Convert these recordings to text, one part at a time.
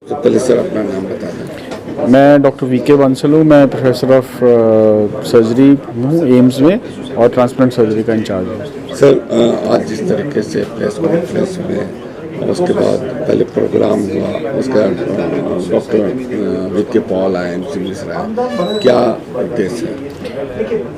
तो पहले सर अपना नाम बता दें। मैं डॉक्टर वीके बंसल हूँ। मैं प्रोफेसर ऑफ सर्जरी हूँ एम्स में और ट्रांसप्लांट सर्जरी का इंचार्ज हूँ। सर आज जिस तरीके से प्रेस कॉन्फ्रेंस हुए और उसके बाद पहले प्रोग्राम हुआ, उसके बाद डॉक्टर वीके पॉल आए, एमसी मिश्रा आए, क्या उद्देश्य है?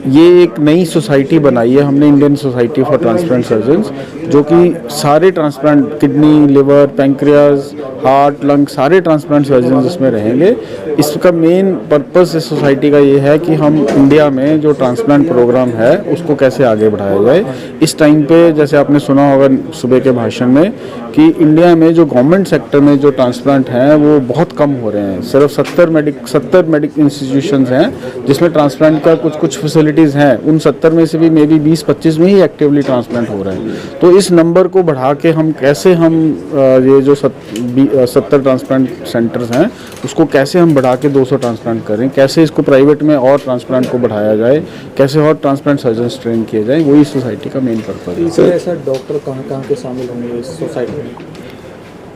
ये एक नई सोसाइटी बनाई है हमने, Indian society for transplant surgeons, जो कि सारे transplant kidney, liver, pancreas, heart, lung, सारे ट्रांसप्लांट सर्जन्स इसमें रहेंगे। इसका मेन पर्पस इस सोसाइटी का ये है कि हम इंडिया में जो ट्रांसप्लांट प्रोग्राम है उसको कैसे आगे बढ़ाया जाए। इस टाइम पे जैसे आपने सुना होगा सुबह के भाषण में कि इंडिया में जो गवर्नमेंट सेक्टर में जो ट्रांसप्लांट हैं वो बहुत कम हो रहे हैं। सिर्फ 70 मेडिकल इंस्टीट्यूशंस हैं जिसमें ट्रांसप्लांट का कुछ फैसिलिटीज़ हैं। उन 70 में से भी मे बी 20-25 में ही एक्टिवली ट्रांसप्लांट हो रहे हैं। तो इस नंबर को बढ़ा के हम कैसे ये जो 70 ट्रांसप्लांट सेंटर्स हैं उसको कैसे हम बढ़ा के 200 ट्रांसप्लांट करें, कैसे इसको प्राइवेट में और ट्रांसप्लांट को बढ़ाया जाए, कैसे और ट्रांसप्लांट सर्जन ट्रेन किए जाए, वही सोसाइटी का मेन पर्पज है। सर ऐसा डॉक्टर कहाँ के शामिल होंगे इस सोसाइटी में?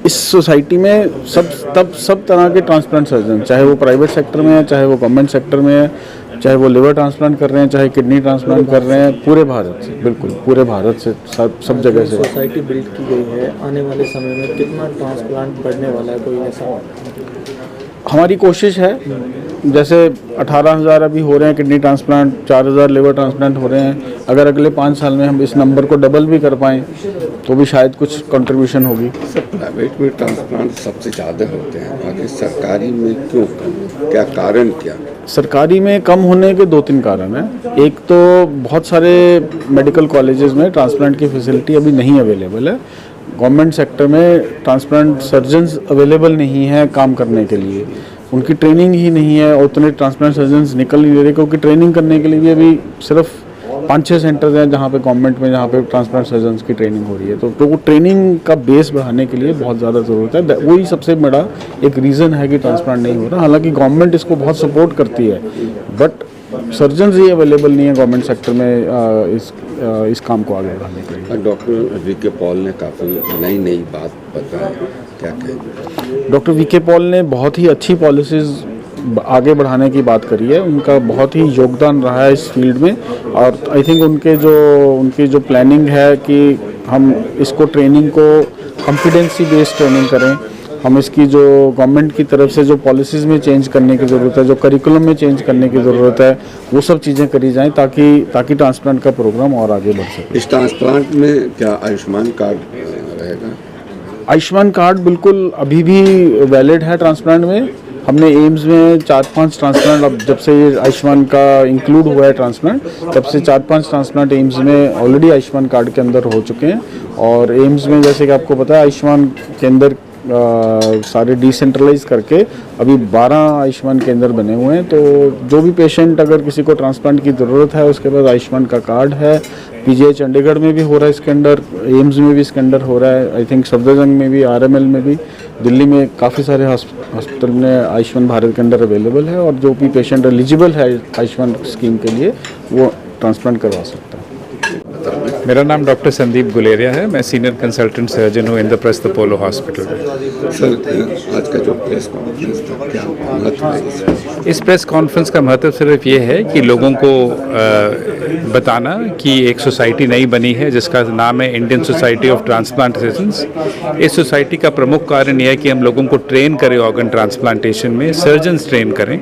इस सोसाइटी में सब तरह के ट्रांसप्लांट सर्जन, चाहे वो प्राइवेट सेक्टर में है, चाहे वो गवर्नमेंट सेक्टर में है, चाहे वो लिवर ट्रांसप्लांट कर रहे हैं, चाहे किडनी ट्रांसप्लांट कर रहे हैं, पूरे भारत से, बिल्कुल पूरे भारत से, सब जगह से सोसाइटी बिल्ड की गई है। आने वाले समय में कितना ट्रांसप्लांट बढ़ने वाला है, कोई ऐसा? हमारी कोशिश है, जैसे 18,000 अभी हो रहे हैं किडनी ट्रांसप्लांट, 4,000 लिवर ट्रांसप्लांट हो रहे हैं। अगर अगले 5 साल में हम इस नंबर को डबल भी कर पाएँ तो भी शायद कुछ कंट्रीब्यूशन होगी। सर प्राइवेट में ट्रांसप्लांट सबसे ज़्यादा होते हैं, बाकी सरकारी में क्यों कम? क्या कारण क्या? सरकारी में कम होने के 2-3 कारण हैं। एक तो बहुत सारे मेडिकल कॉलेजेस में ट्रांसप्लांट की फैसिलिटी अभी नहीं अवेलेबल है। गवर्नमेंट सेक्टर में ट्रांसप्लांट सर्जन्स अवेलेबल नहीं है काम करने के लिए, उनकी ट्रेनिंग ही नहीं है और उतने ट्रांसप्लांट सर्जन्स निकल नहीं दे रहे, क्योंकि ट्रेनिंग करने के लिए भी अभी सिर्फ 5-6 सेंटर्स हैं जहाँ पे गवर्नमेंट में जहाँ पे ट्रांसप्लांट सर्जन्स की ट्रेनिंग हो रही है। तो वो ट्रेनिंग का बेस बढ़ाने के लिए बहुत ज़्यादा ज़रूरत है। वही सबसे बड़ा एक रीज़न है कि ट्रांसप्लांट नहीं हो रहा। हालांकि गवर्नमेंट इसको बहुत सपोर्ट करती है, बट सर्जन्स ही अवेलेबल नहीं है गवर्नमेंट सेक्टर में इस काम को आगे बढ़ाने के लिए। डॉक्टर वीके पॉल ने काफ़ी नई बात बताई, क्या कहेंगे? डॉक्टर वीके पॉल ने बहुत ही अच्छी पॉलिसीज़ आगे बढ़ाने की बात करी है। उनका बहुत ही योगदान रहा है इस फील्ड में और आई थिंक उनकी जो प्लानिंग है कि हम इसको ट्रेनिंग को कॉम्पिटेंसी बेस्ड ट्रेनिंग करें, हम इसकी जो गवर्नमेंट की तरफ से जो पॉलिसीज़ में चेंज करने की ज़रूरत है, जो करिकुलम में चेंज करने की ज़रूरत है, वो सब चीज़ें करी जाएं ताकि ट्रांसप्लांट का प्रोग्राम और आगे बढ़ सके। इस ट्रांसप्लांट में क्या आयुष्मान कार्ड रहेगा? आयुष्मान कार्ड बिल्कुल अभी भी वैलिड है ट्रांसप्लांट में। हमने एम्स में 4-5 ट्रांसप्लांट, अब जब से ये आयुष्मान का इंक्लूड हुआ है ट्रांसप्लांट, तब से 4-5 ट्रांसप्लांट एम्स में ऑलरेडी आयुष्मान कार्ड के अंदर हो चुके हैं। और एम्स में जैसे कि आपको पता है आयुष्मान के अंदर सारे डिसेंट्रलाइज करके अभी 12 आयुष्मान केंद्र बने हुए हैं। तो जो भी पेशेंट अगर किसी को ट्रांसप्लांट की ज़रूरत है उसके पास आयुष्मान का कार्ड है। पीजीआई चंडीगढ़ में भी हो रहा है इसके अंदर, एम्स में भी इसके अंदर हो रहा है, आई थिंक सफदरजंग में भी, आरएमएल में भी, दिल्ली में काफ़ी सारे हॉस्पिटल में आयुष्मान भारत के अंदर अवेलेबल है। और जो भी पेशेंट एलिजिबल है आयुष्मान स्कीम के लिए वो ट्रांसप्लांट करवा सकता है। मेरा नाम डॉक्टर संदीप गुलेरिया है। मैं सीनियर कंसल्टेंट सर्जन हूँ इंद्रप्रस्थ अपोलो हॉस्पिटल में। सर आज का जो प्रेस कॉन्फ्रेंस था क्या महत्व है? इस प्रेस कॉन्फ्रेंस का महत्व सिर्फ ये है कि लोगों को बताना कि एक सोसाइटी नई बनी है जिसका नाम है Indian society of transplant surgeons. इस सोसाइटी का प्रमुख कारण यह है कि हम लोगों को ट्रेन करें ऑर्गन ट्रांसप्लांटेशन में, सर्जन्स ट्रेन करें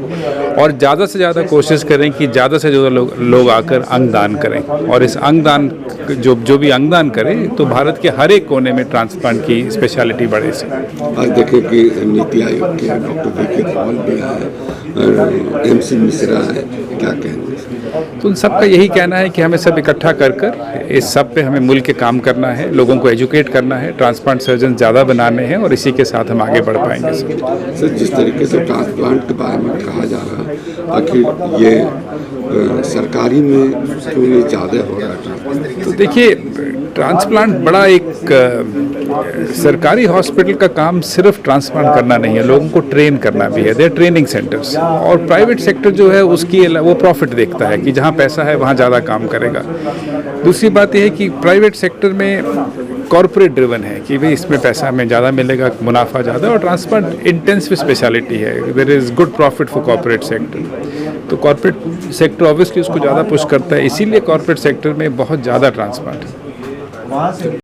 और ज़्यादा से ज़्यादा कोशिश करें कि ज़्यादा से ज़्यादा लोग आकर अंगदान करें। और इस अंगदान जो भी अंगदान करे तो भारत के हर एक कोने में ट्रांसप्लांट की स्पेशलिटी बढ़े से। आज देखें कि नीति आयोग के डॉक्टर वीके पॉल भी आए, एमसी मिश्रा है, क्या कहेंगे? तो उन सबका यही कहना है कि हमें सब इकट्ठा कर इस सब पे हमें मिल के काम करना है, लोगों को एजुकेट करना है, ट्रांसप्लांट सर्जन ज़्यादा बनाने हैं और इसी के साथ हम आगे बढ़ पाएंगे। सर जिस तरीके से ट्रांसप्लांट के बारे में कहा जा रहा है, आखिर ये सरकारी में क्यों ये ज़्यादा हो रहा है? तो देखिए ट्रांसप्लांट बड़ा एक सरकारी हॉस्पिटल का काम सिर्फ ट्रांसप्लांट करना नहीं है, लोगों को ट्रेन करना भी है। Their training centres. और प्राइवेट सेक्टर जो है उसकी वो प्रॉफिट देखता है कि जहाँ पैसा है वहाँ ज़्यादा काम करेगा। दूसरी बात यह है कि प्राइवेट सेक्टर में कॉरपोरेट ड्रिवन है कि भाई इसमें पैसा हमें ज़्यादा मिलेगा, मुनाफा ज़्यादा, और ट्रांसप्लांट इंटेंसिव स्पेशलिटी है, there is good profit for corporate sector. तो कॉरपोरेट सेक्टर ऑब्वियसली उसको ज़्यादा पुश करता है, इसीलिए कॉरपोरेट सेक्टर में बहुत ज़्यादा ट्रांसप्लांट है।